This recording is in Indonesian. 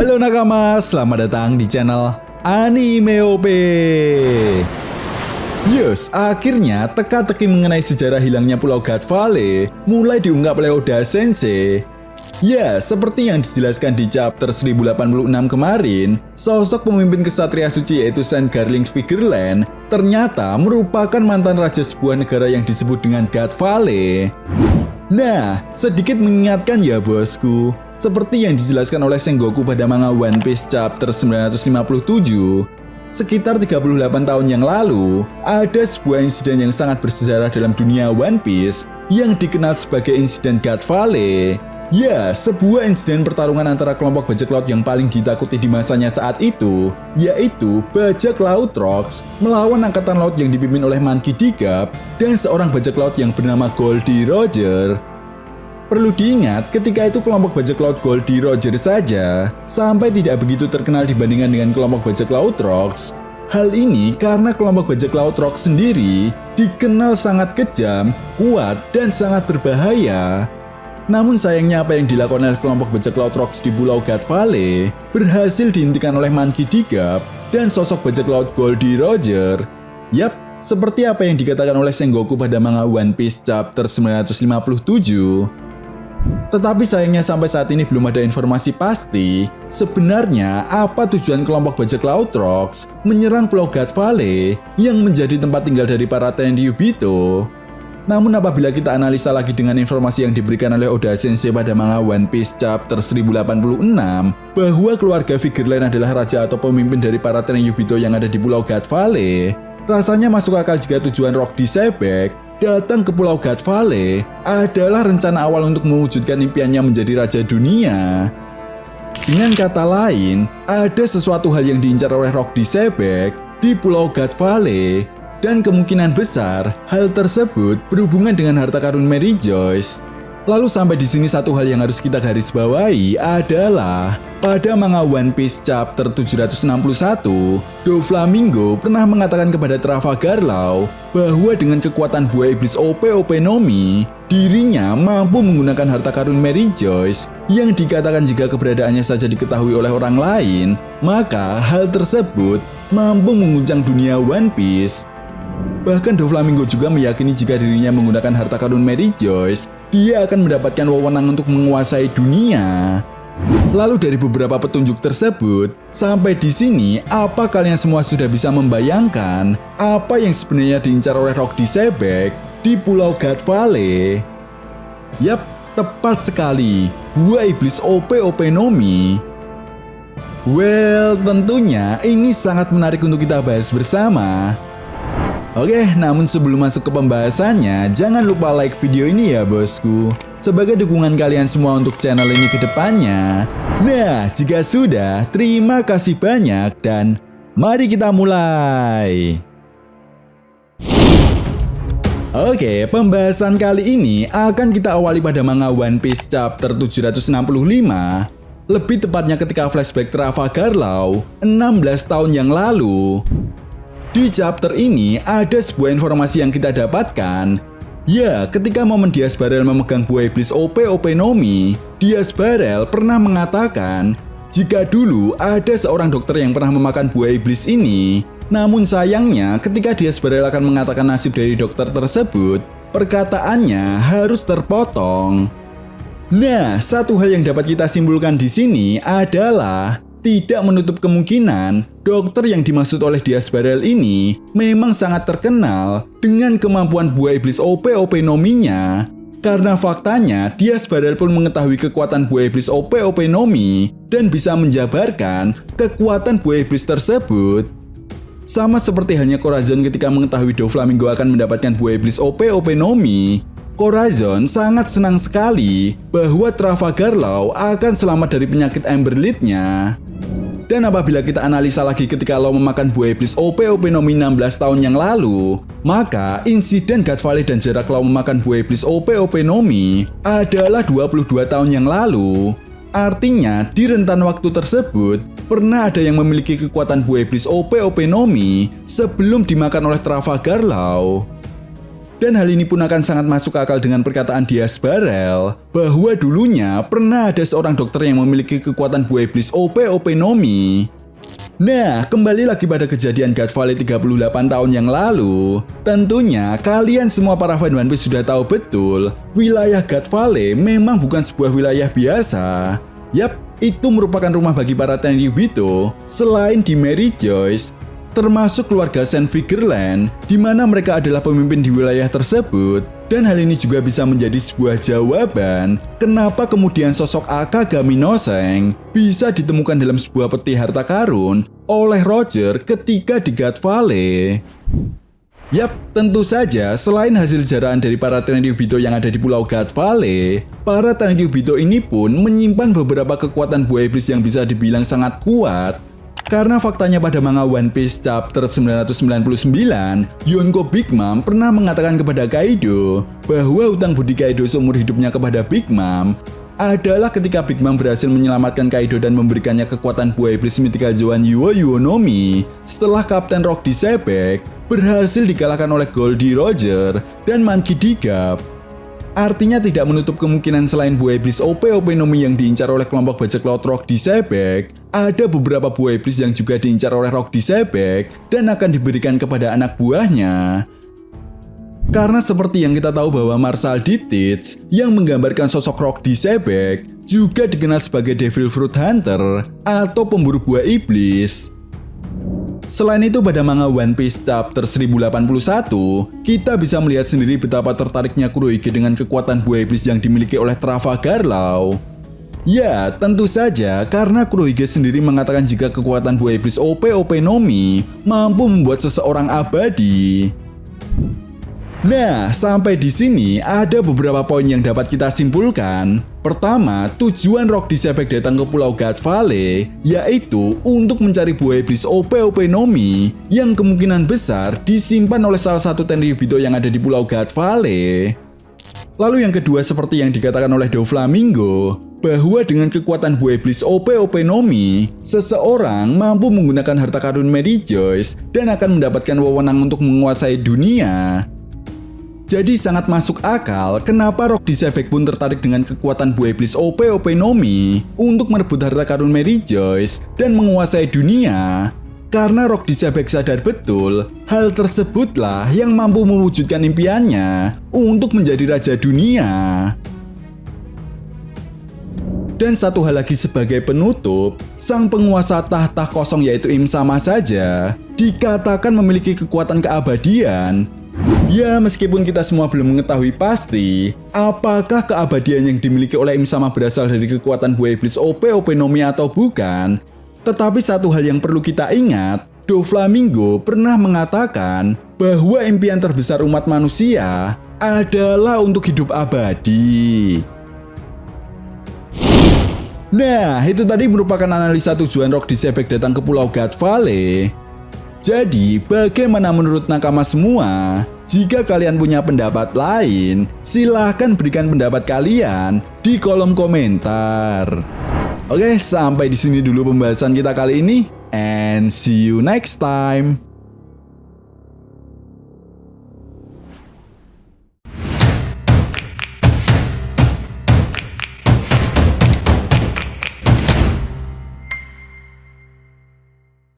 Halo nakama, selamat datang di channel Anime OP. Yes, akhirnya teka-teki mengenai sejarah hilangnya Pulau God Valley mulai diungkap oleh Oda Sensei. Ya, seperti yang dijelaskan di chapter 1086 kemarin, sosok pemimpin kesatria suci yaitu Saint Garling's Figureland ternyata merupakan mantan raja sebuah negara yang disebut dengan God Valley. Nah, sedikit mengingatkan ya bosku, seperti yang dijelaskan oleh Sengoku pada manga One Piece chapter 957, sekitar 38 tahun yang lalu, ada sebuah insiden yang sangat bersejarah dalam dunia One Piece yang dikenal sebagai insiden God Valley. Ya, sebuah insiden pertarungan antara kelompok bajak laut yang paling ditakuti di masanya saat itu, yaitu bajak laut Rocks melawan angkatan laut yang dipimpin oleh Monkey D. Garp dan seorang bajak laut yang bernama Goldie Roger. Perlu diingat, ketika itu kelompok bajak laut Goldie Roger saja sampai tidak begitu terkenal dibandingkan dengan kelompok bajak laut Rocks. Hal ini karena kelompok bajak laut Rocks sendiri dikenal sangat kejam, kuat, dan sangat berbahaya. Namun sayangnya apa yang dilakukan oleh kelompok bajak laut Rocks di Pulau God Valley berhasil dihentikan oleh Monkey D. Garp dan sosok bajak laut Goldie Roger. Yap, seperti apa yang dikatakan oleh Sengoku pada manga One Piece chapter 957. Tetapi sayangnya sampai saat ini belum ada informasi pasti sebenarnya apa tujuan kelompok bajak laut Rocks menyerang Pulau God Valley yang menjadi tempat tinggal dari para Tenryubito. Namun apabila kita analisa lagi dengan informasi yang diberikan oleh Oda Sensei pada manga One Piece chapter 1086 bahwa keluarga Figureland adalah raja atau pemimpin dari para Tenryubito yang ada di Pulau God Valley, rasanya masuk akal jika tujuan Rock D. Sebek datang ke Pulau God Valley adalah rencana awal untuk mewujudkan impiannya menjadi raja dunia. Dengan kata lain, ada sesuatu hal yang diincar oleh Rock D. Sebek di Pulau God Valley. Dan kemungkinan besar, hal tersebut berhubungan dengan harta karun Mary Joyce. Lalu sampai di sini satu hal yang harus kita garis bawahi adalah pada manga One Piece chapter 761, Doflamingo pernah mengatakan kepada Trafalgar Law bahwa dengan kekuatan buah iblis OP Nomi, dirinya mampu menggunakan harta karun Mary Joyce yang dikatakan jika keberadaannya saja diketahui oleh orang lain, maka hal tersebut mampu mengguncang dunia One Piece. Bahkan Doflamingo juga meyakini jika dirinya menggunakan harta karun Mary Joyce, dia akan mendapatkan wewenang untuk menguasai dunia. Lalu dari beberapa petunjuk tersebut, sampai di sini apa kalian semua sudah bisa membayangkan apa yang sebenarnya diincar oleh Rock D. Sebek di Pulau God Valley? Yap, tepat sekali, buah iblis OP Nomi. Well, tentunya ini sangat menarik untuk kita bahas bersama. Oke, namun sebelum masuk ke pembahasannya, jangan lupa like video ini ya bosku, sebagai dukungan kalian semua untuk channel ini ke depannya. Nah, jika sudah, terima kasih banyak dan mari kita mulai. Oke, pembahasan kali ini akan kita awali pada manga One Piece chapter 765. Lebih tepatnya ketika flashback Trafalgar Law 16 tahun yang lalu. Di chapter ini ada sebuah informasi yang kita dapatkan. Ya, ketika momen Diaz Barel memegang buah iblis OP Nomi, Diaz Barel pernah mengatakan jika dulu ada seorang dokter yang pernah memakan buah iblis ini. Namun sayangnya ketika Diaz Barel akan mengatakan nasib dari dokter tersebut, perkataannya harus terpotong. Nah, satu hal yang dapat kita simpulkan di sini adalah tidak menutup kemungkinan dokter yang dimaksud oleh Diaz Barel ini memang sangat terkenal dengan kemampuan buah iblis OP Nominya. Karena faktanya Diaz Barel pun mengetahui kekuatan buah iblis OP Nomi dan bisa menjabarkan kekuatan buah iblis tersebut. Sama seperti halnya Corazon ketika mengetahui Doflamingo akan mendapatkan buah iblis OP Nomi. Corazon sangat senang sekali bahwa Trafalgar Law akan selamat dari penyakit Amberlead-nya. Dan apabila kita analisa lagi ketika Law memakan buah iblis OP Nomi 16 tahun yang lalu, maka insiden God Valley dan jarak Law memakan buah iblis OP Nomi adalah 22 tahun yang lalu. Artinya, di rentan waktu tersebut, pernah ada yang memiliki kekuatan buah iblis OP Nomi sebelum dimakan oleh Trafalgar Law. Dan hal ini pun akan sangat masuk akal dengan perkataan Diaz Barel bahwa dulunya pernah ada seorang dokter yang memiliki kekuatan buah iblis OP Nomi. Nah, kembali lagi pada kejadian God Valley 38 tahun yang lalu. Tentunya kalian semua para fan One Piece sudah tahu betul, wilayah God Valley memang bukan sebuah wilayah biasa. Yap, itu merupakan rumah bagi para Tenryubito selain di Mary Joyce, termasuk keluarga Saint Vigerland, di mana mereka adalah pemimpin di wilayah tersebut. Dan hal ini juga bisa menjadi sebuah jawaban kenapa kemudian sosok Akagami no Seng bisa ditemukan dalam sebuah peti harta karun oleh Roger ketika di God Valley. Yap, tentu saja selain hasil jaraan dari para Tenryubito yang ada di Pulau God Valley, para Tenryubito ini pun menyimpan beberapa kekuatan buah iblis yang bisa dibilang sangat kuat. Karena faktanya pada manga One Piece chapter 999, Yonko Big Mom pernah mengatakan kepada Kaido bahwa hutang budi Kaido seumur hidupnya kepada Big Mom adalah ketika Big Mom berhasil menyelamatkan Kaido dan memberikannya kekuatan buah iblis Mythical Zoan Yuo Nomi setelah Kapten Rock disebek, berhasil dikalahkan oleh Goldie Roger dan Monkey D. Garp. Artinya tidak menutup kemungkinan selain buah iblis OP Nomi yang diincar oleh kelompok bajak laut Rock disebek, ada beberapa buah iblis yang juga diincar oleh Rock disebek dan akan diberikan kepada anak buahnya. Karena seperti yang kita tahu bahwa Marshall D. Teach yang menggambarkan sosok Rock disebek juga dikenal sebagai Devil Fruit Hunter atau pemburu buah iblis. Selain itu pada manga One Piece chapter 1081, kita bisa melihat sendiri betapa tertariknya Kurohige dengan kekuatan buah iblis yang dimiliki oleh Trafalgar Law. Ya, tentu saja karena Kurohige sendiri mengatakan jika kekuatan buah iblis OP Nomi mampu membuat seseorang abadi. Nah, sampai di sini ada beberapa poin yang dapat kita simpulkan. Pertama, tujuan Rock disebek datang ke Pulau God Valley yaitu untuk mencari buah iblis OP Nomi yang kemungkinan besar disimpan oleh salah satu Tenryubito yang ada di Pulau God Valley. Lalu yang kedua, seperti yang dikatakan oleh Doflamingo, bahwa dengan kekuatan buah iblis OP Nomi, seseorang mampu menggunakan harta karun Mary Joyce dan akan mendapatkan wewenang untuk menguasai dunia. Jadi sangat masuk akal kenapa Rock disebek pun tertarik dengan kekuatan buah iblis OP Nomi untuk merebut harta karun Mary Joyce dan menguasai dunia. Karena Rock disebek sadar betul, hal tersebutlah yang mampu mewujudkan impiannya untuk menjadi raja dunia. Dan satu hal lagi sebagai penutup, sang penguasa tahta kosong yaitu Im Sama saja dikatakan memiliki kekuatan keabadian. Ya, meskipun kita semua belum mengetahui pasti apakah keabadian yang dimiliki oleh Im Sama berasal dari kekuatan buah iblis OP Nomi atau bukan, tetapi satu hal yang perlu kita ingat, Doflamingo pernah mengatakan bahwa impian terbesar umat manusia adalah untuk hidup abadi. Nah, itu tadi merupakan analisa tujuan Rock disebek datang ke Pulau God Valley. Jadi, bagaimana menurut nakama semua? Jika kalian punya pendapat lain, silahkan berikan pendapat kalian di kolom komentar. Oke, sampai di sini dulu pembahasan kita kali ini, and see you next time.